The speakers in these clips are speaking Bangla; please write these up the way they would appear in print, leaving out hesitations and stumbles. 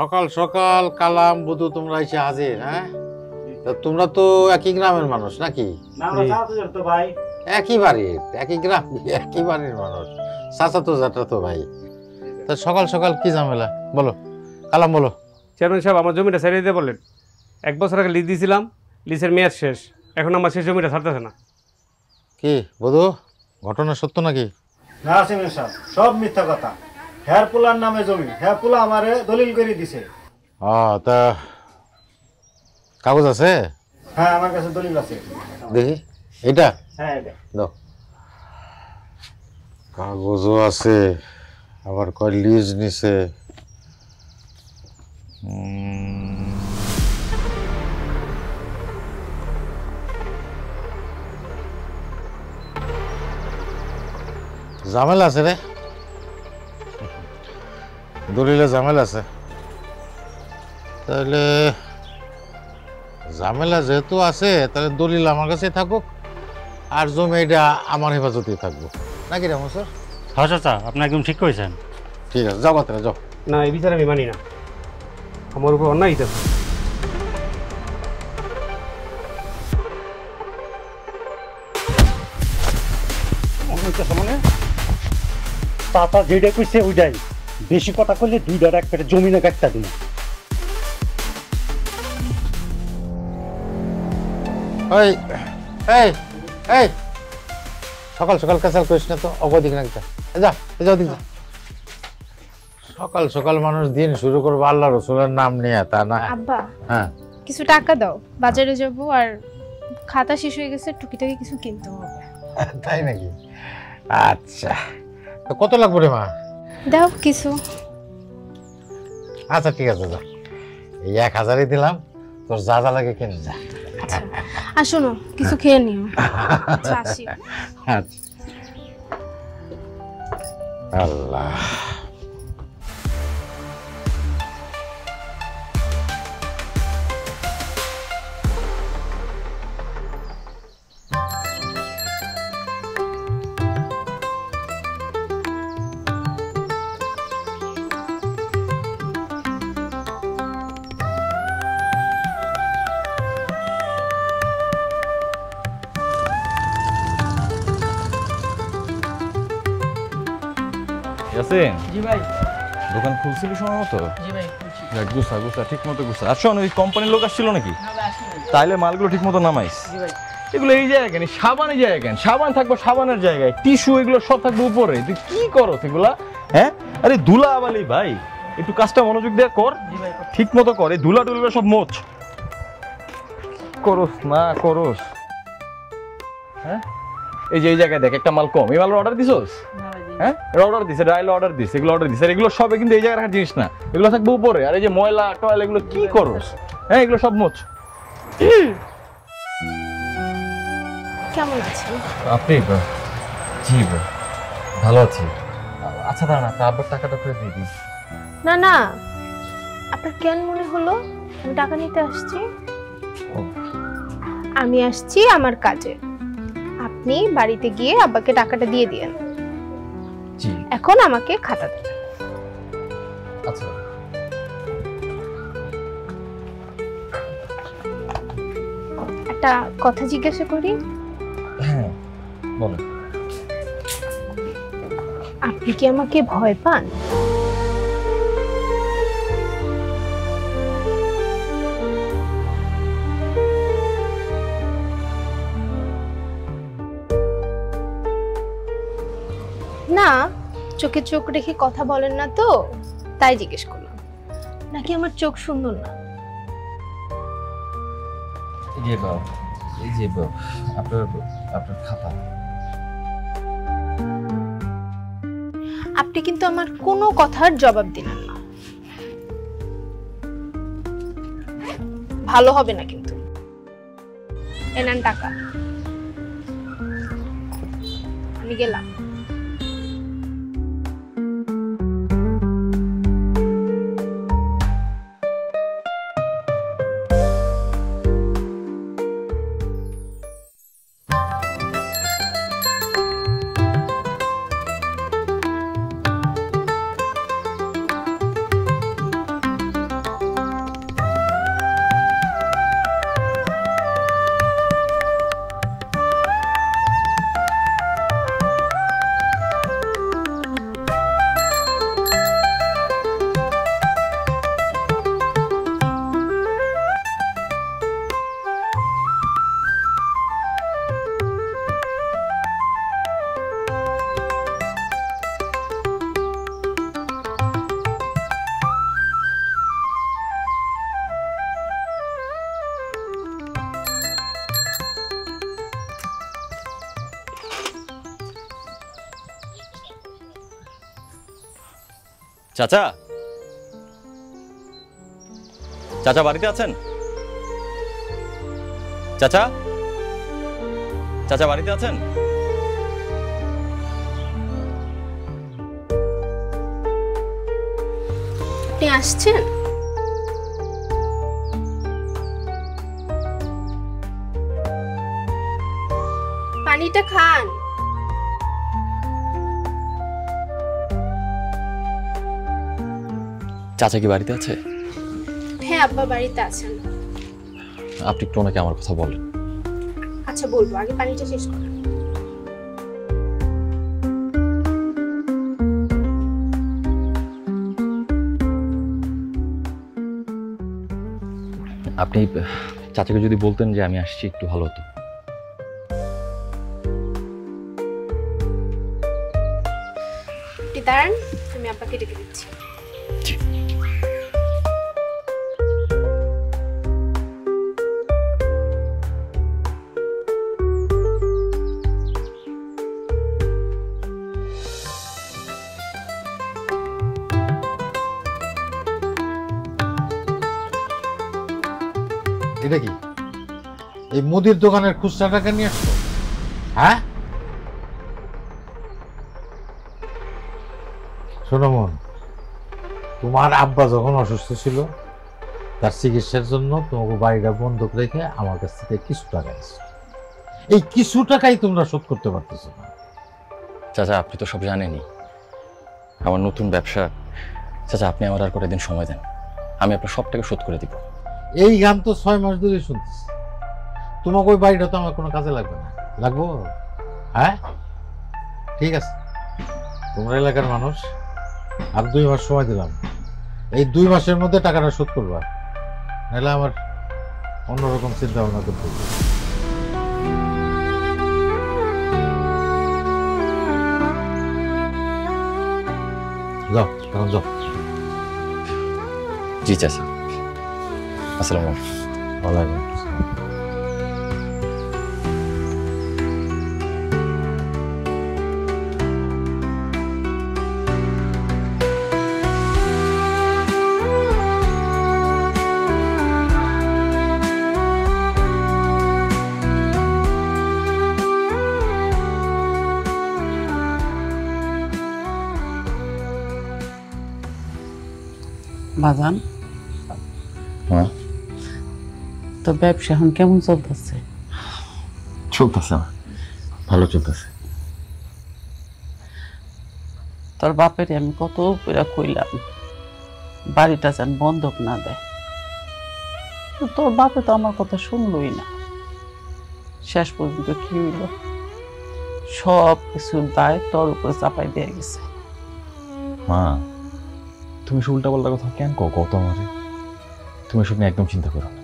সকাল সকাল কালাম বধু তোমরা এসে হাজির। হ্যাঁ, তোমরা তো একই গ্রামের মানুষ নাকি? ভাই একই বাড়ির, একই গ্রাম, একই বাড়ির মানুষ। চাচা তো যাটা তো ভাই। তা সকাল সকাল কি ঝামেলা বলো কালাম, বলো। চেয়ারম্যান সাহেব, আমার জমিটা ছেড়ে দিতে বললেন। 1 বছর আগে লিজ দিয়েছিলাম, লিজের মেয়াদ শেষ। এখন আমার সেই জমিটা ছাড়তেছে না। কি বধু, ঘটনা সত্য নাকি? না চেয়ারম্যান সাহেব, সব মিথ্যা কথা। হেয়ার পোলার নামে জমি, হেয়ার পোলা আমারে দলিল করে দিছে। তা কাগজ আছে? হ্যাঁ, আমার কাছে দলিল আছে। দেখি এটা। হ্যাঁ, এটা দাও। কাগজও আছে, আবার কয় লিজ নিছে। ঝামেলা আছে রে, দলিলে ঝামেলা আছে। তাহলে ঝামেলা যেহেতু আছে, তাহলে দলিল আমার কাছে থাকুক, আর জমি এটা আমার হেফাজতেই থাকবো নাকি রে স্যার? হ্যাঁ চাচা, আপনি একদম ঠিক করেছেন। ঠিক আছে, যাও বাচ্চারা যাও। না, এই বিচার আমি মানি না। আমার উপর অন্যায় হইতেছে। মানে চাচা যেটা কইছে ওইটাই। বেশি কথা করলে 2টার এক পেটে জমি না কাটতা দিন। এই এই এই সকাল সকাল কাঁচাল করিস না তো, অবদিক না যা, যাও দিক যা। সকাল সকাল মানুষ দিন শুরু করবো আল্লাহ রসুলের নাম নিয়ে, তা না? আব্বা, হ্যাঁ, কিছু টাকা দাও, বাজারে যাব, আর খাতা শেষ হয়ে গেছে, টুকিটাকি কিছু কিনতে হবে। তাই নাকি? আচ্ছা, তো কত লাগবে রে মা? দাও কিছু। আচ্ছা ঠিক আছে, যা, এই 1000ই দিলাম, তোর যা যা লাগে কিনে যা। আচ্ছা, আর শোনো, কিছু খেয়ে নিও। আচ্ছা, আসি। আচ্ছা। আল্লাহ, ইয়াসিন, জি ভাই। দোকান খুলছিলি সময় মতো? জি ভাই, খুলছি। গুছা গুছা ঠিক মতো গুছা। আর শোন, ওই কোম্পানির লোক আসছিল নাকি? না ভাই, আসেনি। তাইলে মালগুলো ঠিক মতো নামাইস। জি ভাই। এগুলো এই জায়গায় কেন? সাবান এই জায়গায় কেন? সাবান থাকবো সাবানের জায়গায়, টিস্যু এগুলো সব থাকবে উপরে। তুই কি করো এগুলা? হ্যাঁ, আরে ধুলা আবালি ভাই, একটু কাজটা মনোযোগ দিয়ে কর। জি ভাই। ঠিক মতো কর, এই ধুলা টুলা সব মোচ। করস না করস? হ্যাঁ, এই যে এই জায়গায় দেখ একটা মাল কম, এই মালের অর্ডার দিছোস? না ভাই, জি। হ্যাঁ, অর্ডার দিছে, ডাইল অর্ডার দিছে, এগুলো অর্ডার দিছে। আর এগুলো সবে কিন্তু এই জায়গায় রাখার জিনিস না, এগুলো থাকবে উপরে। আর এই যে ময়লা টয়লা এগুলো কি করস? হ্যাঁ, এগুলো সব মোচ। কেমন আছেন আপনি? জি ভালো আছি। আচ্ছা দাঁড়ান, আপনার আব্বার টাকাটা করে দিয়ে দিই। না না, আপনার কেন মনে হলো আমি টাকা নিতে আসছি? আমি আসছি আমার কাজে, আপনি বাড়িতে গিয়ে আব্বাকে টাকাটা দিয়ে দিয়েন। জি এখন আমাকে খাতা দেন। আচ্ছা। একটা কথা জিজ্ঞাসা করি? হ্যাঁ বলেন। আপনি কি আমাকে ভয় পান? না, চোখে চোখ রেখে কথা বলেন না তো, তাই জিজ্ঞেস করলাম। নাকি আমার চোখ সুন্দর না? এই যে আপনার খাতা। আপনি কিন্তু আমার কোনো কথার জবাব দিলেন না, ভালো হবে না কিন্তু। এনান টাকা, আমি গেলাম। চাচা, চাচা বাড়িতে আছেন? চাচা, চাচা বাড়িতে আছেন? আপনি আসছেন? পানিটা খান। চাচা কি বাড়িতে আছে? হ্যাঁ, আব্বা বাড়িতে আছেন। আপনি একটু ওনাকে আমার কথা বলেন। আচ্ছা বলবো, আগে পানিটা শেষ করুন। আপনি চাচাকে যদি বলতেন যে আমি আসছি, একটু ভালো হতো। আপনি দাঁড়ান, আমি আব্বাকে ডেকে দিচ্ছি। জি। এটা কি এই মুদির দোকানের খুচরা টাকা নিয়ে আসছো? হ্যাঁ শোনো মন, তোমার আব্বা যখন অসুস্থ ছিল তার চিকিৎসার জন্য তোমাকে বাড়িটা বন্ধক রেখে আমার কাছ থেকে কিছু টাকা নিয়েছো। এই কিছু টাকাই তোমরা শোধ করতে পারতেছো না। চাচা আপনি তো সব জানেনই, আমার নতুন ব্যবসা। চাচা আপনি আমার আর কটা দিন সময় দেন, আমি আপনার সব টাকা শোধ করে দিব। এই গান তো 6 মাস ধরে শুনতেছি। তোমাকে ওই বাড়িটা তো আমার কোনো কাজে লাগবে না। লাগবো? হ্যাঁ ঠিক আছে, তোমরা এলাকার মানুষ, আর 2 মাস সময় দিলাম। এই 2 মাসের মধ্যে টাকাটা শোধ করবা, নাহলে আমার অন্যরকম চিন্তা ভাবনা করতে হবে। যাও এখন যাও। জি চাচা, আসসালামু আলাইকুম। ওয়ালাইকুম আসসালাম। বাজান, হ্যাঁ তো ব্যবসা এখন কেমন চলতেছে? চলতেছে না, ভালো চলতেছে। তোর বাপের আমি কত করে কইলাম বাড়িটা যেন বন্ধক না দেয়, তো তোর বাপে তো আমার কথা শুনলই না। শেষ পর্যন্ত কি হইল, সব কিছুর দায় তোর উপরে চাপাই দিয়ে গেছে। মা, তুমি সে উল্টাপাল্টা কথা কেন কও তো আমারে? তুমি এসব নিয়ে একদম চিন্তা করো না,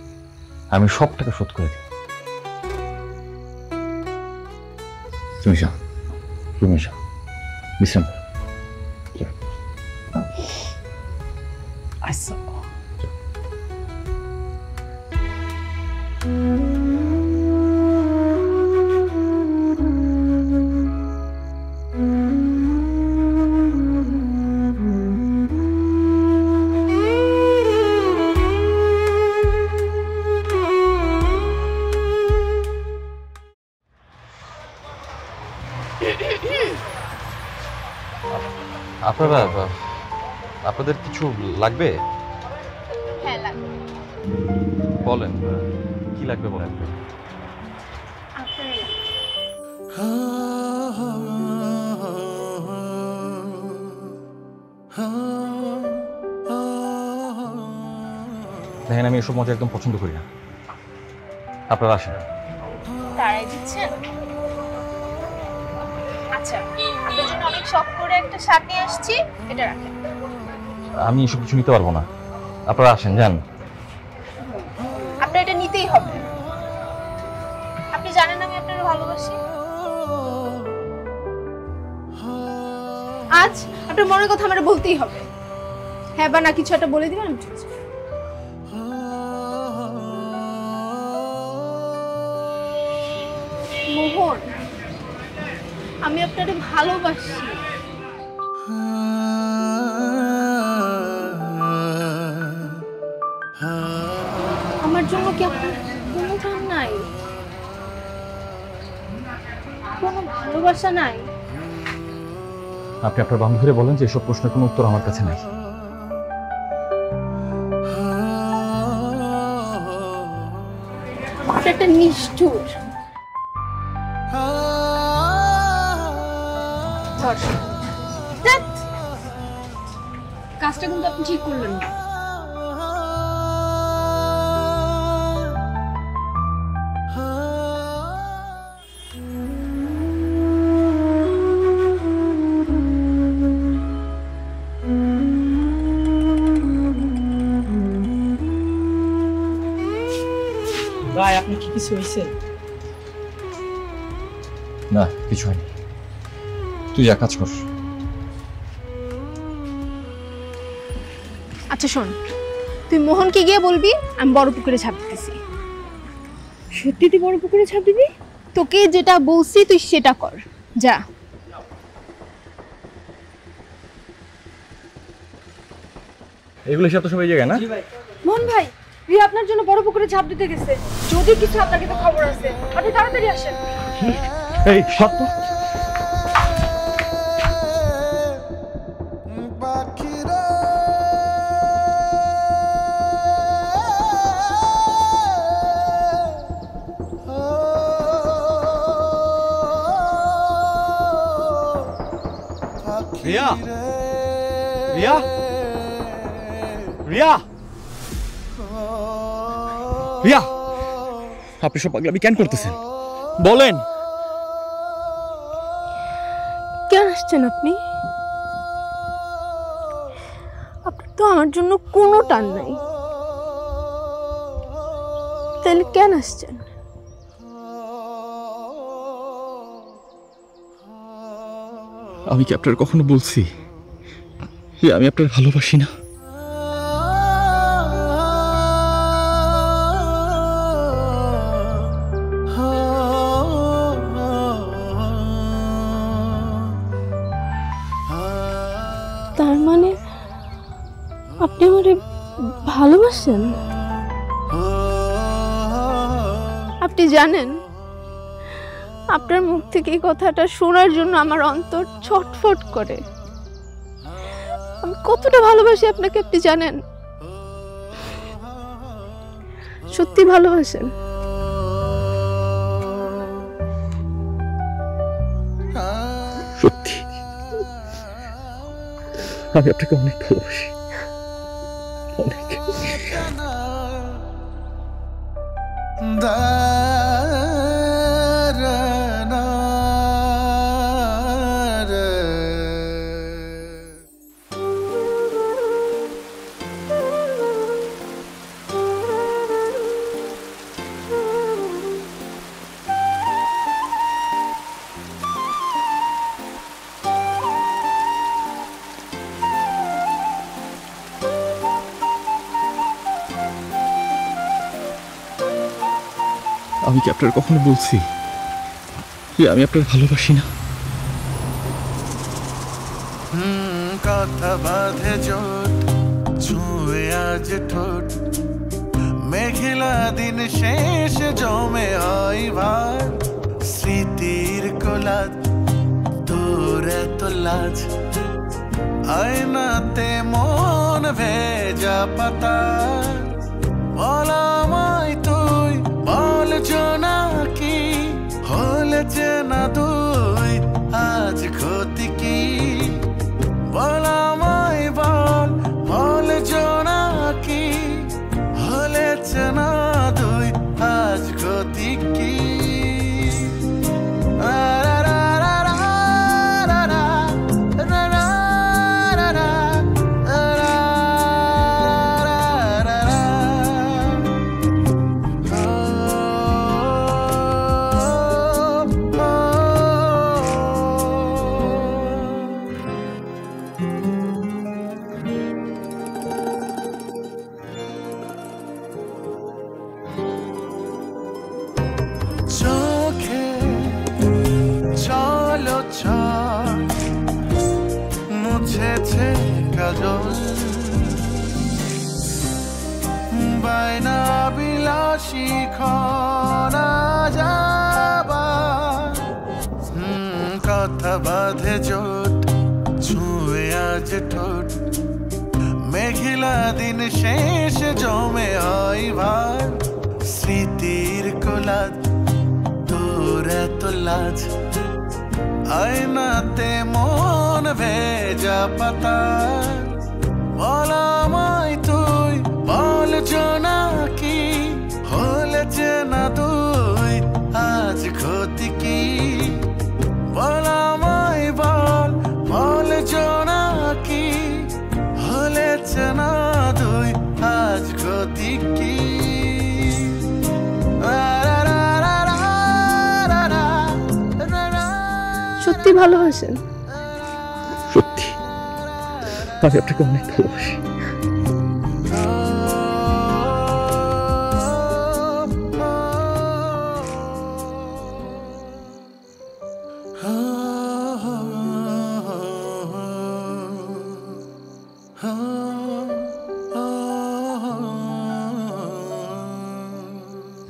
আমি সব টাকা শোধ করে দিই। তুমি যাও, তুমি যাও, বিশ্রাম করো। আচ্ছা আপনাদের কিছু লাগবে? হ্যাঁ লাগবে। বলেন কি লাগবে বলেন। আপনার দেখেন আমি এসব মজা একদম পছন্দ করি না, আপনারা আসেন। তারাই দিচ্ছেন? আচ্ছা, আপনার জন্য অনেক শখ করে একটা শার্ট নিয়ে আসছি, এটা রাখেন। আমি এসব কিছু নিতে পারবো না, আপনারা আসেন যান। আপনার এটা নিতেই হবে, আপনি জানেন আমি আপনার ভালোবাসি। আজ আপনার মনের কথা আমার বলতেই হবে। হ্যাঁ বা না কিছু একটা বলে দিবেন, আমি চলে যাবো। মোহন, আমি আপনাকে ভালোবাসি। আমার জন্য কি আপনার কোনো টান নাই, কোনো ভালোবাসা নাই? আপনি আপনার বান্ধবীরে বলেন যে এসব প্রশ্নের কোনো উত্তর আমার কাছে নাই। আপনি একটা নিষ্ঠুর। ধর। ধ্যাৎ। কাজটা কিন্তু আপনি ঠিক করলেন না। ভাই আপনি কি কিছু হয়েছে? না, কিছু হয়নি। তুই যা কাজ কর। আচ্ছা শোন, তুই মোহনকে গিয়ে বলবি আমি বড় পুকুরে ঝাঁপ দিতেছি। সত্যি তুই বড় পুকুরে ঝাঁপ দিবি? তোকে যেটা বলছি তুই সেটা কর, যা। এগুলো সব তো সব এই জায়গায় না? মোহন ভাই, রিয়া আপনার জন্য বড় পুকুরে ঝাঁপ দিতে গেছে। যদি কিছু আপনাকে তো খবর আছে, আপনি তাড়াতাড়ি আসেন। এই সত্য রিয়া, রিয়া, রিয়া, রিয়া, আপনি সব পাগলামি কেন করতেছেন বলেন? কেন আসছেন আপনি? আপনার তো আমার জন্য কোনো টান নাই, তাহলে কেন আসছেন? আমি কি আপনার কখনো বলছি যে আমি আপনার ভালোবাসি না? তার মানে আপনি আমারে ভালোবাসেন? আপনি জানেন, আপনার মুখ থেকে এই কথাটা শোনার জন্য আমার অন্তর ছটফট করে। আমি কতটা ভালোবাসি আপনাকে আপনি জানেন? সত্যি ভালোবাসেন? সত্যি আমি আপনাকে অনেক ভালোবাসি, অনেক। আমি কি আপনার কখনো বলছি যে আমি আপনার ভালোবাসি না? কথা বাঁধে জোট ছুঁয়ে আজ ঠোঁট, মেঘলা দিন শেষ জমে হয় ভার, স্মৃতির কোলাজ তোর এত লাজ, আয়নাতে মন ভেজা পাতা, বলামাই তুই বলছ না কি হলেছে না তুই আজ ক্ষতি কি, বলামাই বল বলছ না কি হলেছে না তুই আজ ক্ষতি কি। চোখে চলো মুছেছে কাজল, বায়না শিখো না যাবার কথা বাঁধে জোট ছুঁয়ে আজ ঠোঁট মেঘলা দিন শেষ জমে হয় ভার স্মৃতির কোলাজ তোর এত লাজ আয়নাতে মন ভেজা পাতা বলামাই তুই বল জোনাকি হলেছে না তুই আজ ক্ষতি কি বলামাই বল বল জোনাকি হলেছে না তুই আজ ক্ষতি কি সত্যি ভালোবাসেন? সত্যি আমি আপনাকে অনেক ভালোবাসি।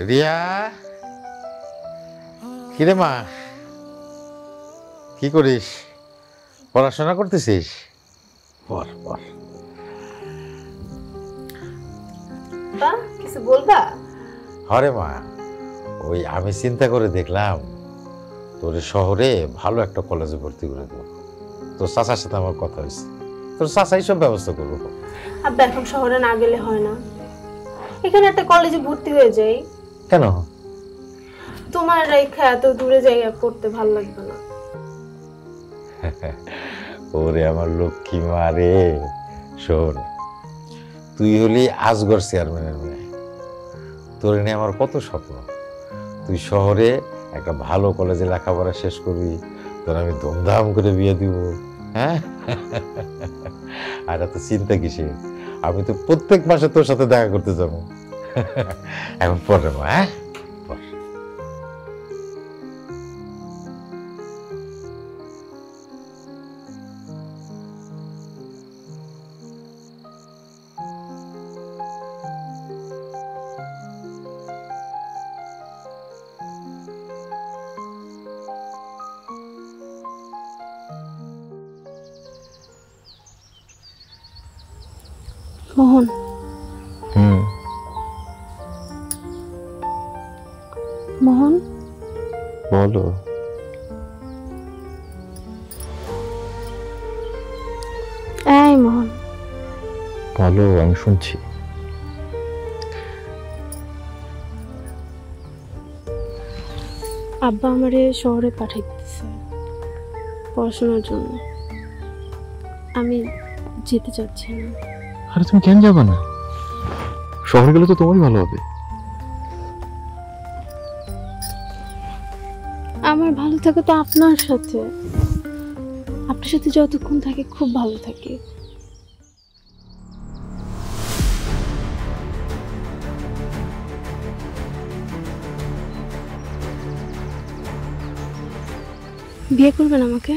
রিয়া, কিরে মা, কি করিস? পড়াশোনা করতেছিস? পড় পড়। কিছু বলবা? হরে মা, ওই আমি চিন্তা করে দেখলাম তোর শহরে ভালো একটা কলেজে ভর্তি করে দেবো। তোর চাচার সাথে আমার কথা হয়েছে, তোর চাচাই সব ব্যবস্থা করবো। আব্বা এখন শহরে না গেলে হয় না, এখানে একটা কলেজে ভর্তি হয়ে যাই। কেন? তোমার রেখা এত দূরে জায়গা পড়তে ভালো লাগবে না। ওরে আমার লক্ষ্মী মা রে, শোন, তুই হলি আজগর চেয়ারম্যানের মেয়ে, তোর নিয়ে আমার কত স্বপ্ন। তুই শহরে একটা ভালো কলেজে লেখাপড়া শেষ করবি, তোর আমি ধুমধাম করে বিয়ে দিব। হ্যাঁ, আর এত চিন্তা কিসের? আমি তো প্রত্যেক মাসে তোর সাথে দেখা করতে যাবো। এখন পরে মা, হ্যাঁ পর। মোহন, মোহন বলো। এই মোহন, বলো, আমি শুনছি। আব্বা আমারে শহরে পাঠিয়ে দিতেছে পড়াশোনার জন্য। আমি যেতে চাচ্ছি না। আরে তুমি কেন যাবে না? শহরে গেলে তো তোমারই ভালো হবে। আমার ভালো থাকে তো আপনার সাথে, আপনার সাথে যতক্ষণ থাকে খুব ভালো থাকে। বিয়ে করবেন আমাকে?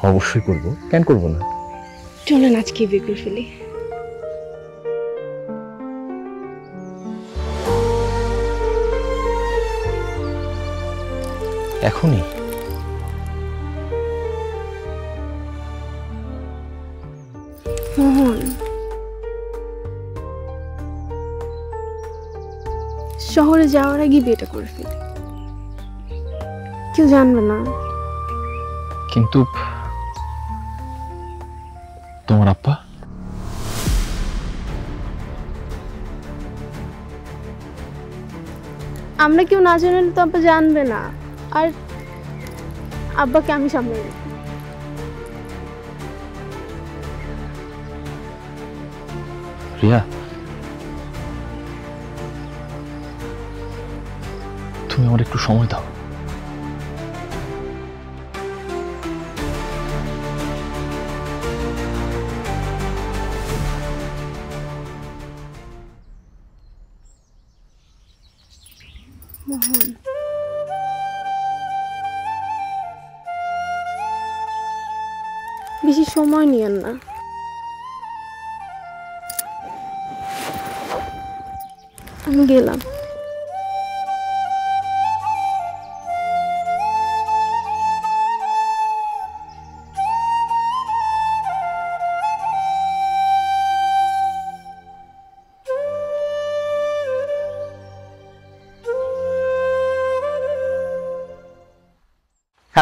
অবশ্যই করবো, কেন করবো না? চলেন আজকে বিয়ে করে ফেলি। এখনই? মোহন, শহরে যাওয়ার আগে বিয়েটা করে ফেলি, কেউ জানবে না। কিন্তু তোমার আব্বা? আমরা কেউ না জানলে তো আব্বা জানবে না, আর আব্বাকে আমি সামনে নেব। রিয়া, তুমি আমার একটু সময় দাও। মোহন, বেশি সময় নিয়েন না। আমি গেলাম।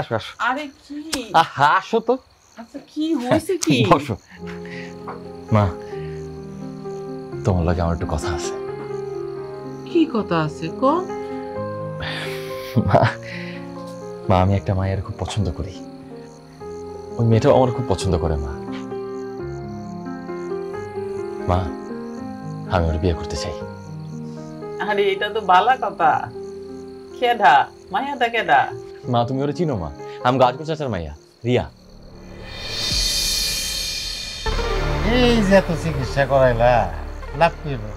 আসো আসো। আরে কি আসো তো। আচ্ছা কি হয়েছে কি? বসো। মা, তোমার লাগে আমার একটু কথা আছে। কি কথা আছে ক? মা, আমি একটা মায়ের খুব পছন্দ করি। ওই মেয়েটাও আমার খুব পছন্দ করে। মা, আমি ওর বিয়ে করতে চাই। আরে এটা তো বালা কথা। কেডা মায়াটা কেডা? মা, তুমি ওরে চিনো? মা, আমি গাজপুর চাচার মাইয়া রিয়া। এই যে এত চিকিৎসা করাইলা, লাভ কি হলো?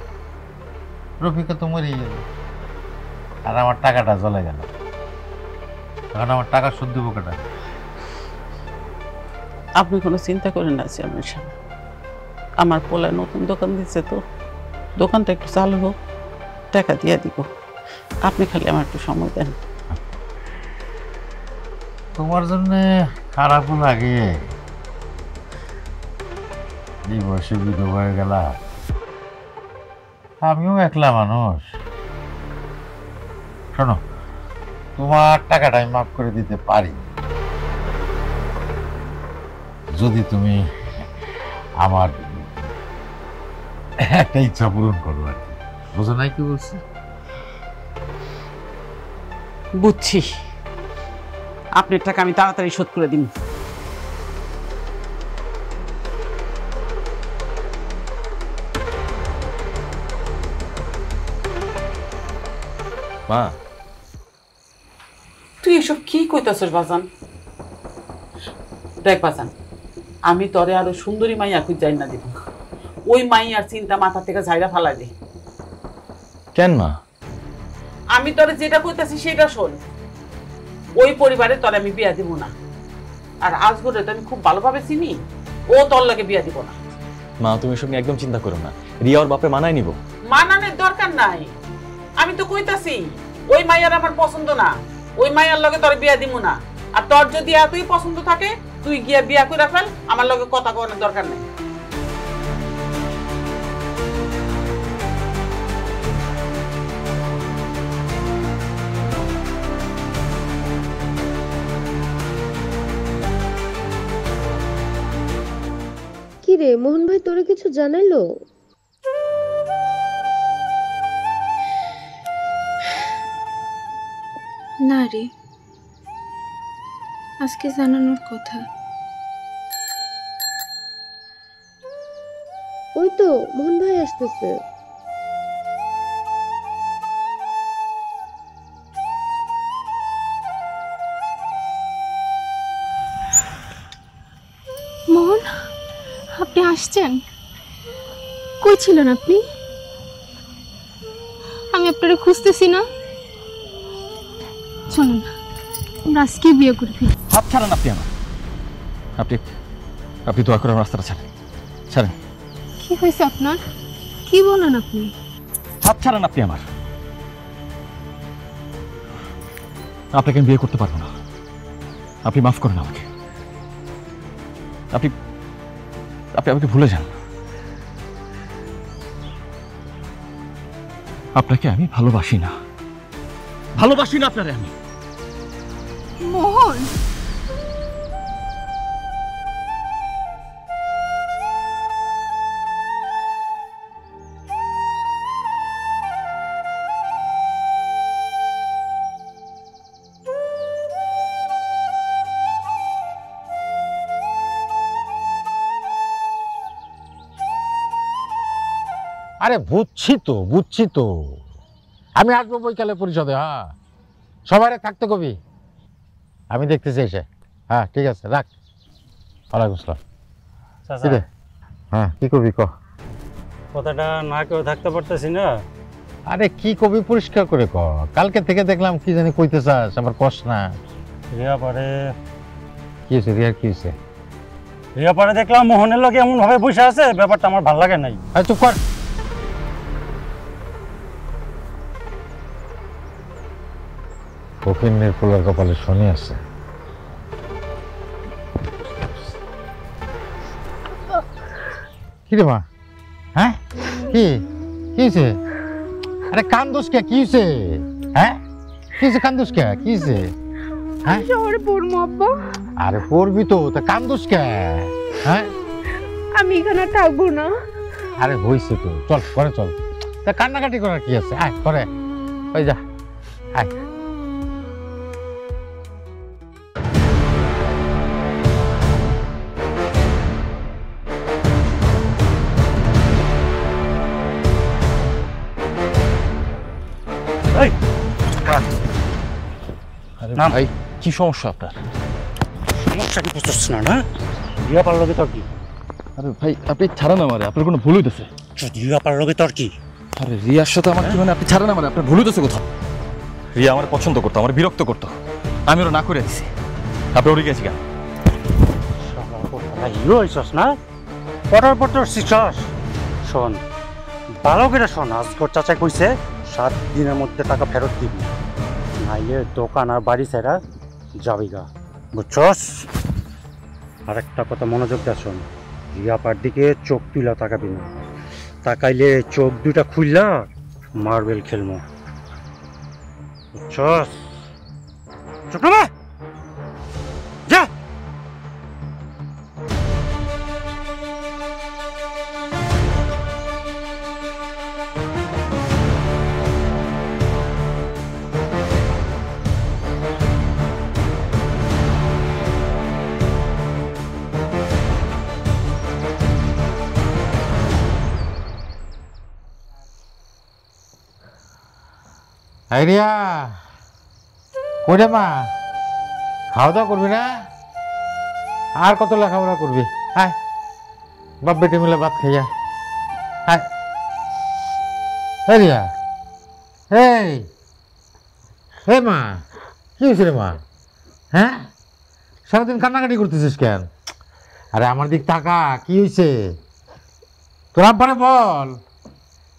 রফিকা তো মরেই গেল, আর আমার টাকাটা জ্বলে গেল। এখন আমার টাকা শোধ দেবো কেটা? আপনি কোনো চিন্তা করেন না চেয়ারম্যান সাহেব, আমার পোলায় নতুন দোকান দিচ্ছে তো, দোকানটা একটু চালু হোক, টাকা দিয়ে দিব। আপনি খালি আমার একটু সময় দেন। তোমার জন্য খারাপও লাগে, এই বয়সে বিধবা হয়ে গেলা। আমিও একলা মানুষ। শোনো, তোমার টাকাটা আমি মাফ করে দিতে পারি যদি তুমি আমার একটা ইচ্ছা পূরণ করো আর কি। বুঝো নাই কি বলছি? বুঝছি, আপনার টাকা আমি তাড়াতাড়ি শোধ করে দিন। মা, তুই এসব কি কইতাছস বাজান? দেখ বাজান, আমি তরে আরো সুন্দরী মাইয়া খুঁজাই না দিব। ওই মাইয়ার চিন্তা মাথা থেকে ঝাইরা ফালাই দে। কেন মা? আমি তরে যেটা কইতাছি সেটা শোন। ওই পরিবারে তরে আমি বিয়া দিব না। আর আজগরে তো আমি খুব ভালোভাবে চিনি, ও তোর লাগে বিয়া দিব না। মা, তুমি এসব নিয়ে একদম চিন্তা করো না। রিয়া ওর বাপে মানায় নিব। মানানোর দরকার নাই, আমি তো কইতাছি ওই মাইয়ার আমার পছন্দ না। ওই মাইয়ার লগে তোর বিয়া দিব না। আর তোর যদি এতই পছন্দ থাকে, তুই গিয়া বিয়া কইরা ফেল, আমার লগে কথা কওয়ার দরকার নেই। কি রে মোহন ভাই, তোরে কিছু জানাইলো? না রে, আজকে জানানোর কথা। ওই তো মোহন ভাই আসতেছে। মোহন, আপনি আসছেন? কই ছিলেন আপনি? আমি আপনারে খুঁজতেছি না। চলুন আমরা আজকে বিয়ে করে ফেলি। হাত ছাড়েন আপনি আমার। আপনি দোয়া করে আমার রাস্তাটা ছাড়েন। ছাড়েন। কি হয়েছে আপনার? কি বলেন আপনি? হাত ছাড়েন আপনি আমার। আপনাকে আমি বিয়ে করতে পারবো না। আপনি মাফ করেন আমাকে। আপনি আমাকে ভুলে যান। আপনাকে আমি ভালোবাসি না। ভালোবাসি না আপনারে আমি। মোহন, আরে বুঝছি তো আমি আসবো বৈকালে পরিষদে। হ্যাঁ, সবাই থাকতে কবি, আমি দেখতেছি এসে। হ্যাঁ ঠিক আছে, রাখ। ওয়ালাইকুম আসসালাম। হ্যাঁ কি করবি ক? কথাটা না কেউ থাকতে পারতেছি না। আরে কি কবি পরিষ্কার করে ক। কালকে থেকে দেখলাম কি জানি কইতে চাস, আমার কষ্ট না। রিয়া পারে কি হয়েছে? রিয়ার কি হয়েছে? রিয়া পারে দেখলাম মোহনের লোক এমন ভাবে বসে আছে, ব্যাপারটা আমার ভালো লাগে নাই। চুপ কর। কফিনের পোলার কপালে শনি আছে। কি রে মা? হ্যাঁ কি কি হয়েছে? আরে কান্দোস কে? কি হয়েছে? হ্যাঁ কি হয়েছে? কান্দোস কে? কি হয়েছে? হ্যাঁ শহরে পড়বো আব্বা। আরে পড়বি তো, তা কান্দোস কে? হ্যাঁ আমি এখানে থাকবো না। আরে হইছে তো, চল ঘরে চল। তা কান্নাকাটি করার কি আছে? আয় ঘরে, ওই যা, আয়। আরে ভাই কি সমস্যা আপনার? সমস্যা কি বুঝতেছ না? না রিয়াপার লগে তোর কি? আরে ভাই আপনি ছাড়েন আমারে, আপনার কোনো ভুল হইতেছে। রিয়াপার লগে তোর কি? আরে রিয়ার সাথে আমার কি মানে? আপনি ছাড়েন আমারে, আপনার ভুল হইতেছে কোথাও। রিয়া আমার পছন্দ করতো, আমার বিরক্ত করতো, আমি ওরা না করে দিছি। আপনি ওরে গেছি কেন? হিরো হইছস না? পটার পর তোর শিখছস। শোন ভালো করে শোন, আজগর চাচা কইছে 7 দিনের মধ্যে টাকা ফেরত দিবি, নাইলে দোকান আর বাড়ি ছেড়া যাবি গা, বুঝছস? আরেকটা কথা মনোযোগ দিয়ে শোন, রিয়াপার দিকে চোখ তুলা তাকাবি না, তাকাইলে চোখ দুটা খুললা মার্বেল খেলবো, বুঝছস? চুপ না যা। আইরিয়া কইরে মা, খাওয়া দাওয়া করবি না? আর কত লেখাপড়া করবি? আয় বাপ বেটে মিলে ভাত খাইয়া আয়। আইরিয়া এই হে মা, কি হয়েছে রে মা? হ্যাঁ সারাদিন কান্নাকাটি করতেছিস কেন? আরে আমার দিক তাকা, কি হয়েছে? তোর আব্বারে বল,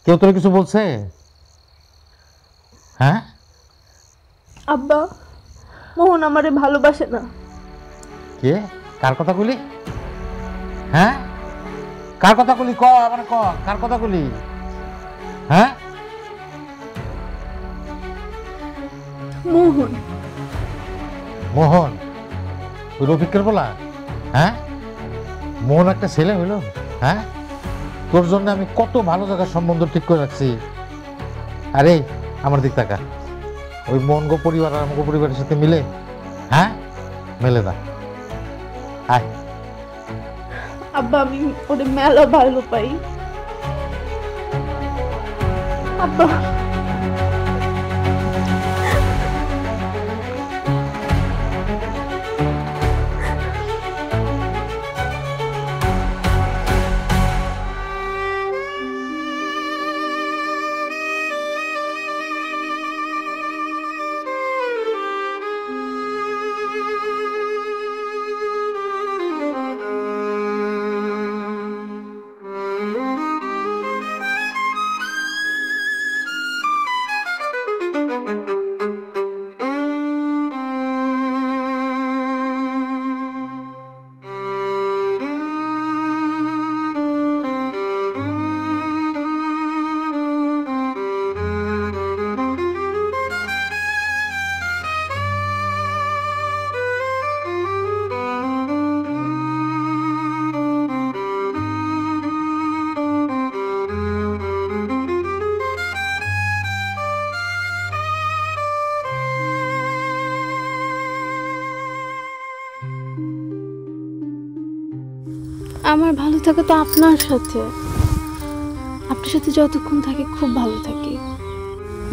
কেউ তোর কিছু বলছে? হ্যাঁ আব্বা, মোহন আমারে ভালোবাসে না। কে? কার কথা বলি? হ্যাঁ কার কথা বলি? ক মানে ক, কার কথা বলি? হ্যাঁ মোহন। মোহন ওই রফিকের বলা? হ্যাঁ মোহন একটা ছেলে হইল? হ্যাঁ তোর জন্য আমি কত ভালো জায়গার সম্বন্ধ ঠিক করে রাখছি। আরে আমার দিক তাকা, ওই মোহন গো পরিবার আর আমাকে পরিবারের সাথে মিলে? হ্যাঁ মেলে না। আয় আব্বা, আমি ওরে মেলা ভালো পাই। আব্বা আমার ভালো থাকে তো আপনার সাথে। আপনার সাথে যতক্ষণ থাকি খুব ভালো থাকি।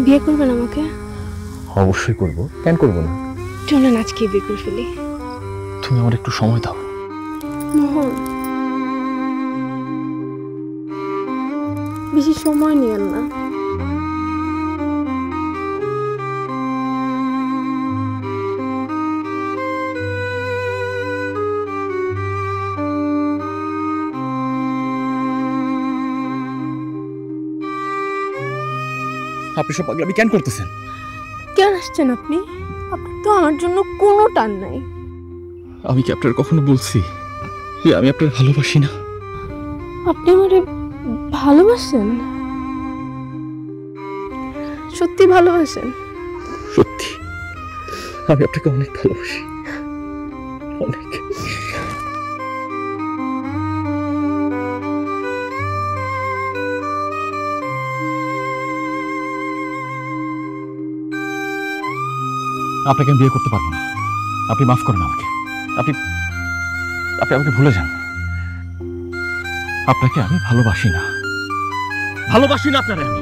বিয়ে করবেন আমাকে? অবশ্যই করব, কেন করব না? চলেন আজকে বিয়ে করে ফেলি। তুমি আমার একটু সময় দাও। মোহন, বেশি সময় নিয়েন না। আপনি সব পাগলামি কেন করতেছেন? কেন আসছেন আপনি? আপনার তো আমার জন্য কোনো টান নাই। আমি কি আপনার কখনো বলছি যে আমি আপনার ভালোবাসি না? আপনি আমারে ভালোবাসেন? সত্যি ভালোবাসেন? সত্যি আমি আপনাকে অনেক ভালোবাসি, অনেক। আপনাকে আমি বিয়ে করতে পারবো না। আপনি মাফ করেন আমাকে। আপনি আপনি আমাকে ভুলে যান। আপনাকে আমি ভালোবাসি না, ভালোবাসি না আপনারে আমি।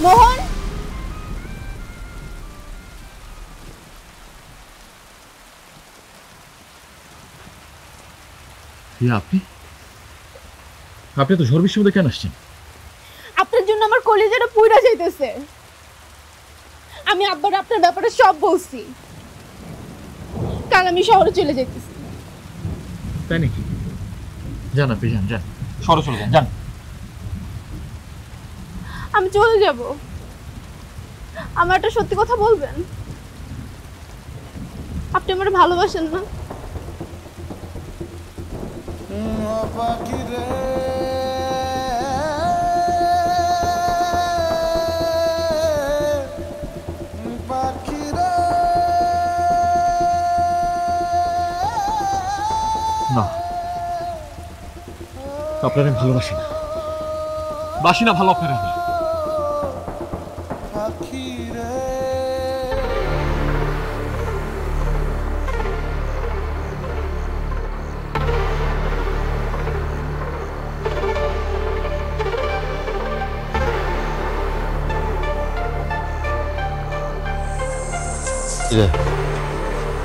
মোহন, আপনি আপনি তো ঝড় বৃষ্টির মধ্যে কেন আসছেন? আপনার জন্য আমার কলিজাটা পুইরা যাইতেছে। আমি আব্বার আপনার ব্যাপারে সব বলছি। কাল আমি শহরে চলে যাইতেছি। তাই নাকি? যান আপনি, যান যান, শহরে চলে যান, যান। আমি চলে যাব। আমার একটা সত্যি কথা বলবেন? আপনি আমার ভালোবাসেন না? না, আপনার আমি ভালোবাসি না, বাসি না ভালো আপনার আমি।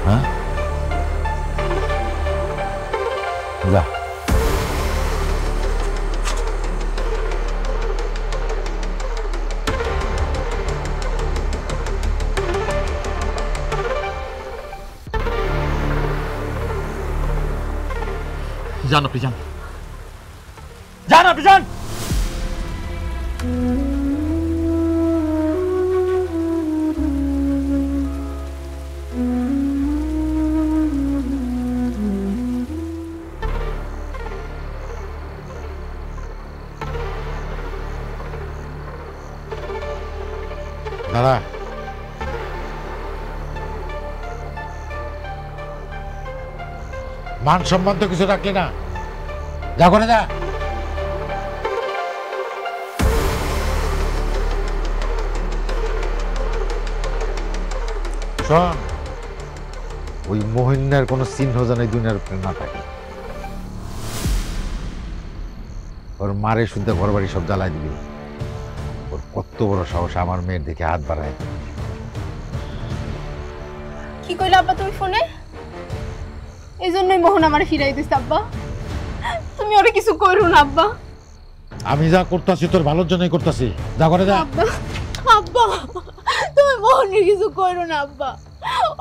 হ্যাঁ, যা। যান আপনি, যান, যান আপনি, যান। দাদা, মান সম্মান তো কিছু রাখলি না, যা করে যা। শোন, ওই মোহিনীর কোনো চিহ্ন যেন এই দুনিয়ার উপরে না থাকে। ওর মারে শুদ্ধ ঘর বাড়ি সব জ্বালাই দিবি। ওর কত বড় সাহস আমার মেয়ের দিকে হাত বাড়ায়। কি কইলা আব্বা তুমি ফোনে? এই জন্যই মোহন আমার ফিরাই দিস আব্বা। তুমি ওরে কিছু কইরো না আব্বা। আমি যা করতেছি তোর ভালোর জন্যই করতেছি, যা করে যা। আব্বা, আব্বা তুমি মোহনের কিছু কইরো না আব্বা।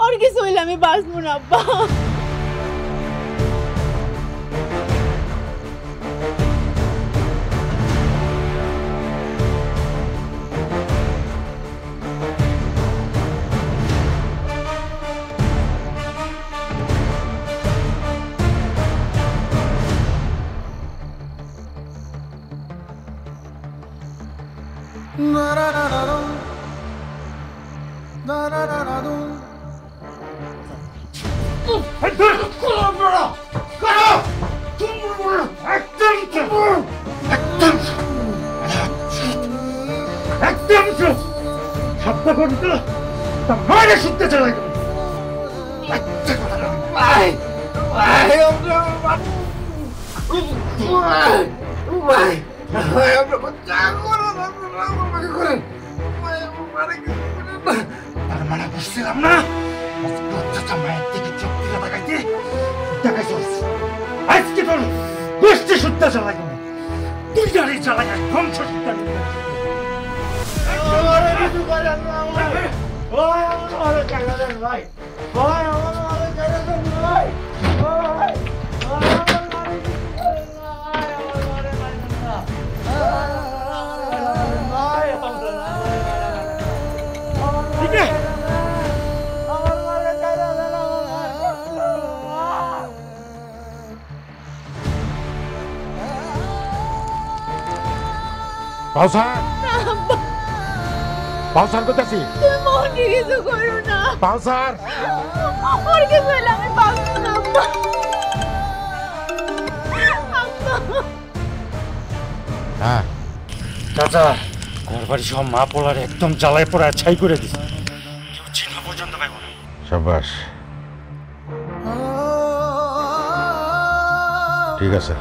ওর কিছু হইলে আমি বাঁচবো না আব্বা। বৃষ্টি সূত্রে চালাই তুই গাড়ি চালাই ধ্বংস সূত্রে পাউসার করতেছি তুমি মোহনকে কিছু করো না। পাউসার ওর কিছু হলে আমি বাঁচবো না আম্মা। আম্মা। হ্যাঁ চাচা ঘর বাড়ি সব মা পোলার একদম জ্বালায় পড়ে ছাই করে দিছে কেউ চিনা পর্যন্ত পাইব না। সাবাস ঠিক আছে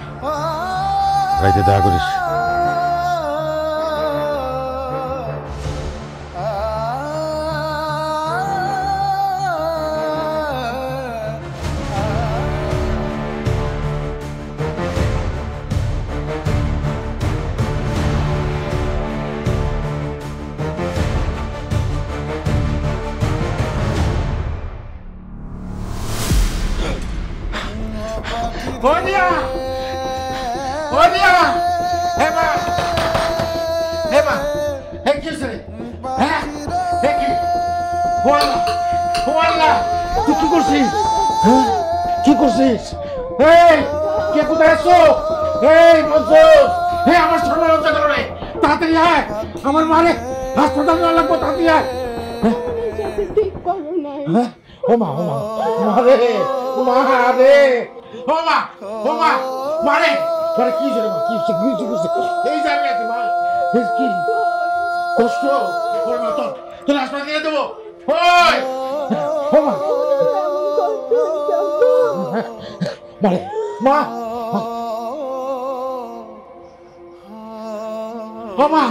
রাইতে দেখা করিস। Bonia! Bonia! Emma! Emma! Hey, Kisri! Heh? Hey, কি? Juana! Juana! তুই কি করছিস? হ্যাঁ? কি করছিস? এই! কে কোথায় আছো? এই, মনসুর! এই, আমার সামনে লজ্জা করো রে! তাড়াতাড়ি আয়! আমার মারে হাসপাতাল নেওয়া লাগবো, তাড়াতাড়ি আয়! ঠিক করো নাই। হ্যাঁ? ওমা, ওমা! মারে! মারে! ওমা! ওমা! মারে! মারে কি হয়েছে রে মা? কি হয়েছে? কি হয়েছে? এই যে আমি আছি মা! এই কি? কষ্ট! ওরে মা তোর! তোর হাসপাতালে নিয়ে দেবো! ওই! ওমা! মারে! মা! ওমা!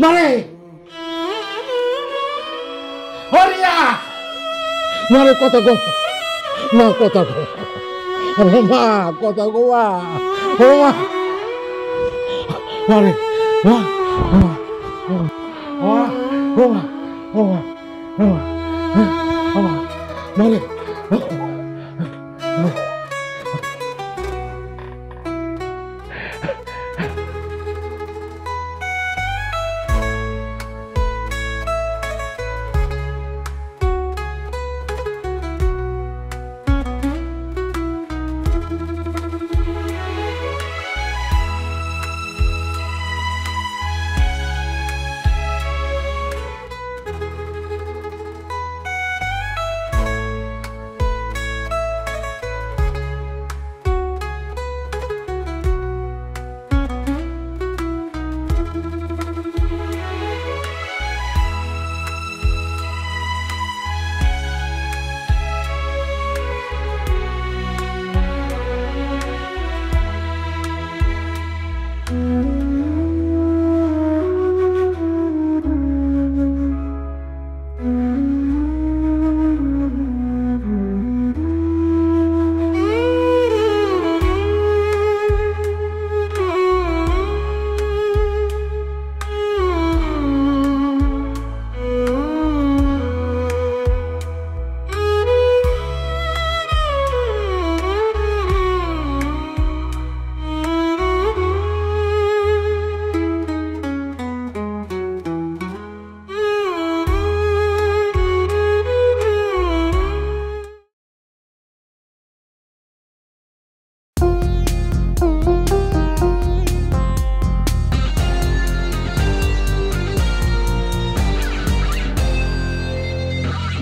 মারে! হরিয়া! মারে কথা গো! মা কথা গো! মা কথা গো মা! ও মা! মারে! মা! মা! মা! মা! মা! মা! মারে!